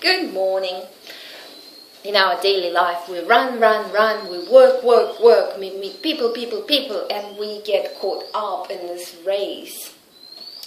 Good morning. In our daily life, we run, we work, meet people, and we get caught up in this race.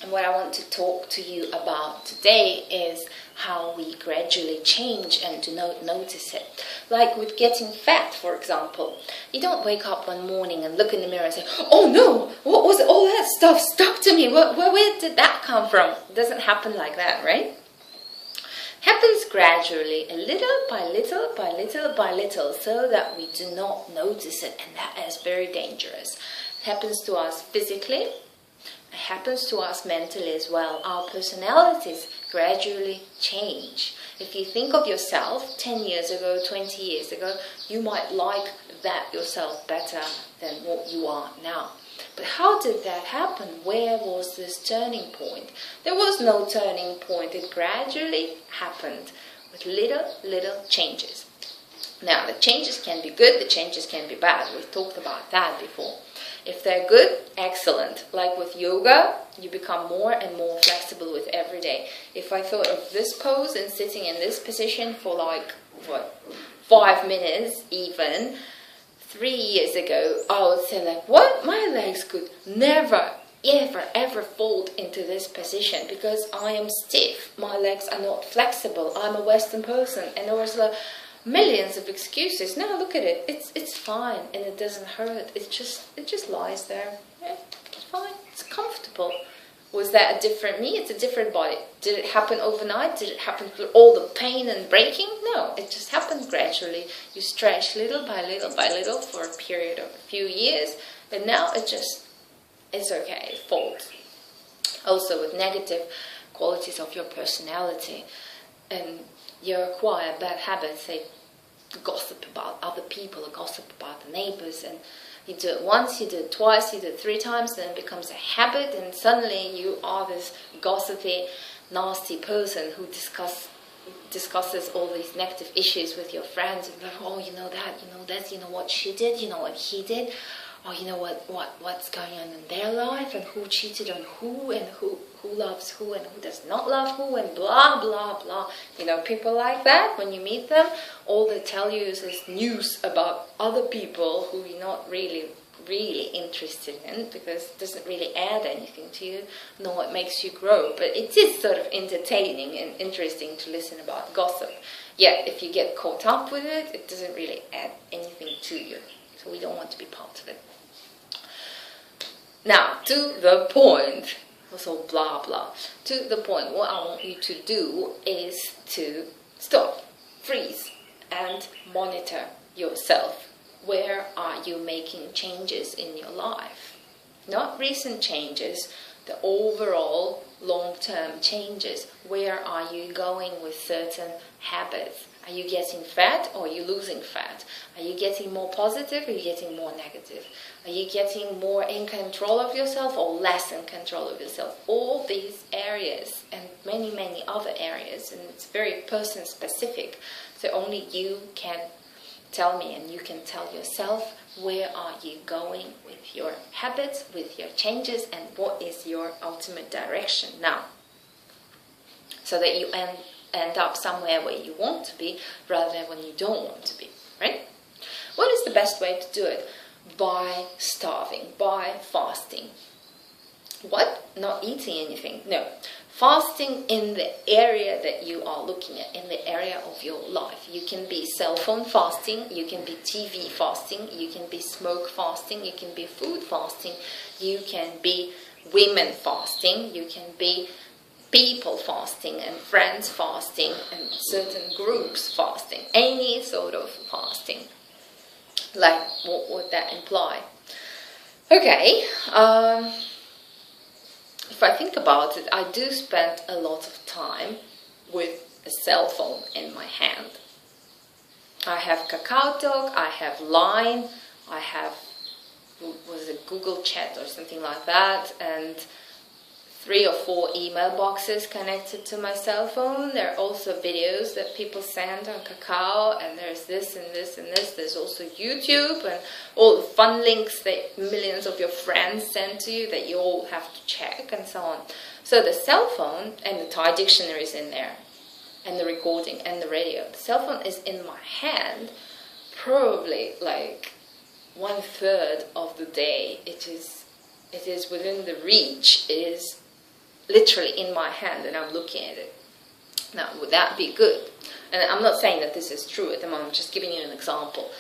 And what I want to talk to you about today is how we gradually change and to notice it. Like with getting fat, for example. You don't wake up one morning and look in the mirror and say, "Oh no, what was all that stuff stuck to me? Where did that come from?" It doesn't happen like that, right? Happens gradually, a little by little, so that we do not notice it, and that is very dangerous. It happens to us physically, it happens to us mentally as well. Our personalities gradually change. If you think of yourself 10 years ago, 20 years ago, you might like that yourself better than what you are now. But how did that happen? Where was this turning point? There was no turning point. It gradually happened with little changes. Now, the changes can be good, the changes can be bad. We've talked about that before. If they're good, excellent. Like with yoga, you become more and more flexible with every day. If I thought of this pose and sitting in this position for 5 minutes even, 3 years ago, I would say what? My legs could never, ever fold into this position because I am stiff. My legs are not flexible. I'm a Western person. And there was millions of excuses. Now look at it. It's fine and it doesn't hurt. It just lies there. Yeah, it's fine. It's comfortable. Was that a different me? It's a different body. Did it happen overnight? Did it happen through all the pain and breaking? No, it just happened gradually. You stretch little by little for a period of a few years, and now it's okay, it folds. Also with negative qualities of your personality, and you acquire bad habits, say gossip about other people, or gossip about the neighbors, and you do it once, you do it twice, you do it 3 times, then it becomes a habit, and suddenly you are this gossipy, nasty person who discusses all these negative issues with your friends. And oh, you know that, you know this, you know what she did, you know what he did, or you know what's going on in their life, and who cheated on who, and who loves who, and who does not love who, and blah, blah, blah. You know, people like that, when you meet them, all they tell you is this news about other people who you're not really interested in, because it doesn't really add anything to you, nor it makes you grow. But it is sort of entertaining and interesting to listen about gossip. Yet, if you get caught up with it, it doesn't really add anything to you. So we don't want to be part of it. Now, to the point. Also blah blah. To the point, what I want you to do is to stop, freeze, and monitor yourself. Where are you making changes in your life? Not recent changes, the overall long-term changes. Where are you going with certain habits? Are you getting fat or are you losing fat? Are you getting more positive or are you getting more negative? Are you getting more in control of yourself or less in control of yourself? All these areas and many other areas, and it's very person specific. So only you can tell me, and you can tell yourself, where are you going with your habits, with your changes, and what is your ultimate direction now? So that you end up somewhere where you want to be rather than when you don't want to be, right? What is the best way to do it? By starving, by fasting. What? Not eating anything. No. Fasting in the area that you are looking at, in the area of your life. You can be cell phone fasting, you can be TV fasting, you can be smoke fasting, you can be food fasting, you can be women fasting, you can be people fasting and friends fasting and certain groups fasting. Any sort of fasting. Like, what would that imply? Okay, if I think about it, I do spend a lot of time with a cell phone in my hand. I have KakaoTalk, I have Line, I have, was it Google Chat or something like that, and 3 or 4 email boxes connected to my cell phone. There are also videos that people send on Kakao, and there's this and this and this. There's also YouTube and all the fun links that millions of your friends send to you that you all have to check and so on. So the cell phone, and the Thai dictionary is in there. and the recording and the radio. The cell phone is in my hand probably like 1/3 of the day. It is within the reach. It is literally in my hand and I'm looking at it. Now, would that be good? And I'm not saying that this is true at the moment, I'm just giving you an example.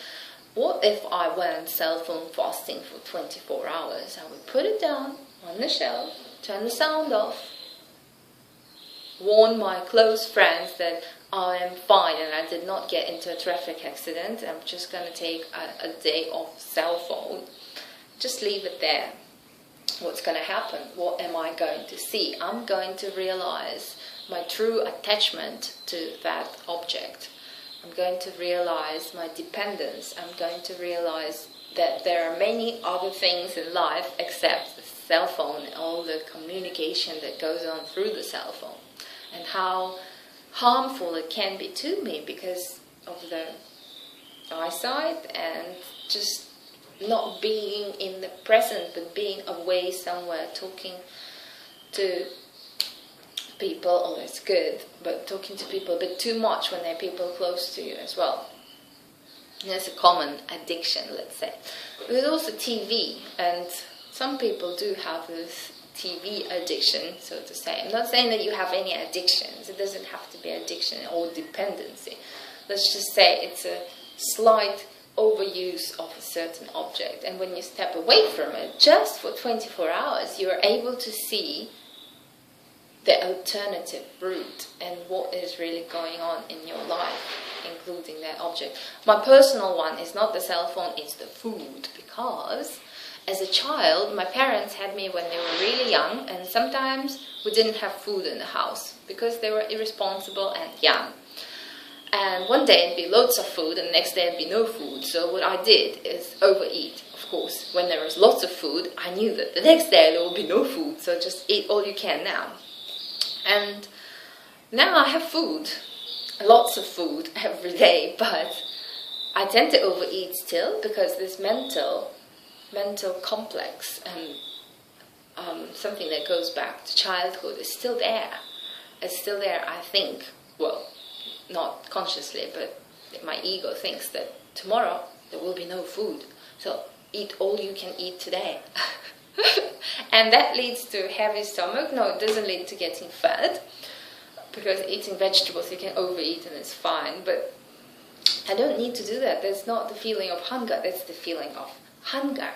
What if I went cell phone fasting for 24 hours? I would put it down on the shelf, turn the sound off, warn my close friends that I am fine and I did not get into a traffic accident. I'm just going to take a day off cell phone. Just leave it there. What's going to happen? What am I going to see? I'm going to realize my true attachment to that object. I'm going to realize my dependence. I'm going to realize that there are many other things in life except the cell phone and all the communication that goes on through the cell phone, and how harmful it can be to me because of the eyesight and just not being in the present, but being away somewhere, talking to people. Oh, that's good, but talking to people a bit too much when there are people close to you as well. And that's a common addiction, let's say. There's also TV, and some people do have this TV addiction, so to say. I'm not saying that you have any addictions. It doesn't have to be addiction or dependency. Let's just say it's a slight overuse of a certain object, and when you step away from it just for 24 hours, you're able to see the alternative route and what is really going on in your life, including that object. My personal one is not the cell phone, it's the food, because as a child, my parents had me when they were really young, and sometimes we didn't have food in the house because they were irresponsible and young. And one day it'd be loads of food and the next day it'd be no food. So what I did is overeat. Of course, when there was lots of food, I knew that the next day there will be no food. So just eat all you can now. And now I have food, lots of food every day, but I tend to overeat still because this mental complex and something that goes back to childhood is still there. It's still there, I think. Well, not consciously, but my ego thinks that tomorrow there will be no food. So eat all you can eat today. And that leads to heavy stomach. No, it doesn't lead to getting fat, because eating vegetables you can overeat and it's fine. But I don't need to do that. That's not the feeling of hunger. That's the feeling of hunger.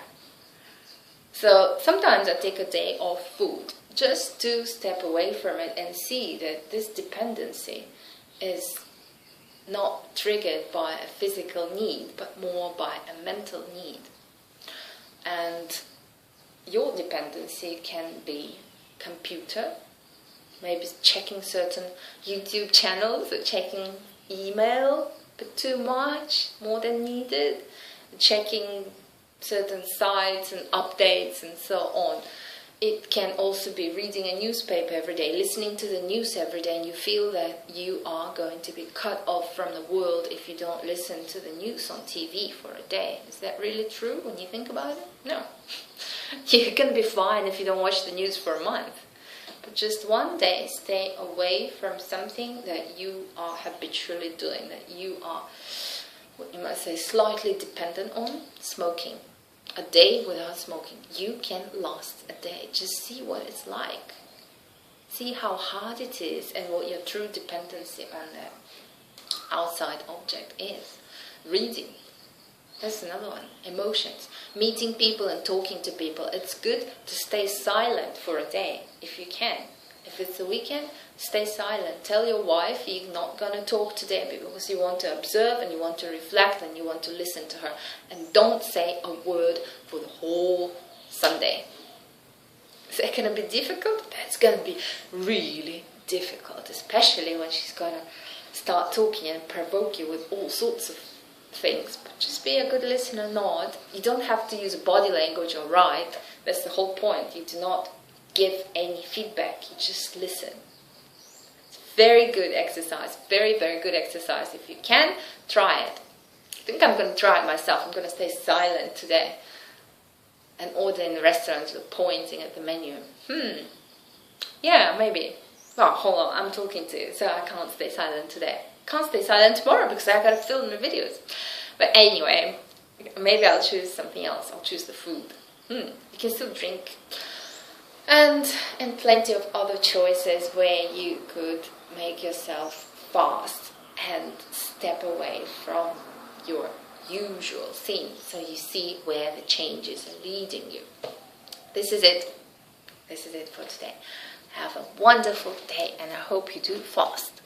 So sometimes I take a day off food just to step away from it and see that this dependency is not triggered by a physical need, but more by a mental need. And your dependency can be computer, maybe checking certain YouTube channels, or checking email, but too much, more than needed, checking certain sites and updates and so on. It can also be reading a newspaper every day, listening to the news every day, and you feel that you are going to be cut off from the world if you don't listen to the news on TV for a day. Is that really true when you think about it? No. You're going to be fine if you don't watch the news for a month. But just one day, stay away from something that you are habitually doing, that you are, what you might say, slightly dependent on, smoking. A day without smoking. You can last a day. Just see what it's like. See how hard it is and what your true dependency on the outside object is. Reading. That's another one. Emotions. Meeting people and talking to people. It's good to stay silent for a day if you can. If it's the weekend, stay silent. Tell your wife you're not going to talk today because you want to observe and you want to reflect and you want to listen to her. And don't say a word for the whole Sunday. Is that going to be difficult? That's going to be really difficult, especially when she's going to start talking and provoke you with all sorts of things. But just be a good listener, nod. You don't have to use body language or write. That's the whole point. You do not give any feedback, you just listen. It's very good exercise, very, very good exercise. If you can, try it. I think I'm going to try it myself. I'm going to stay silent today and order in the restaurant, pointing at the menu. Yeah, maybe. Oh, hold on, I'm talking to you, so I can't stay silent today. Can't stay silent tomorrow because I gotta film the videos. But anyway, maybe I'll choose something else. I'll choose the food. You can still drink. And plenty of other choices where you could make yourself fast and step away from your usual scene, so you see where the changes are leading you. This is it. This is it for today. Have a wonderful day, and I hope you do fast.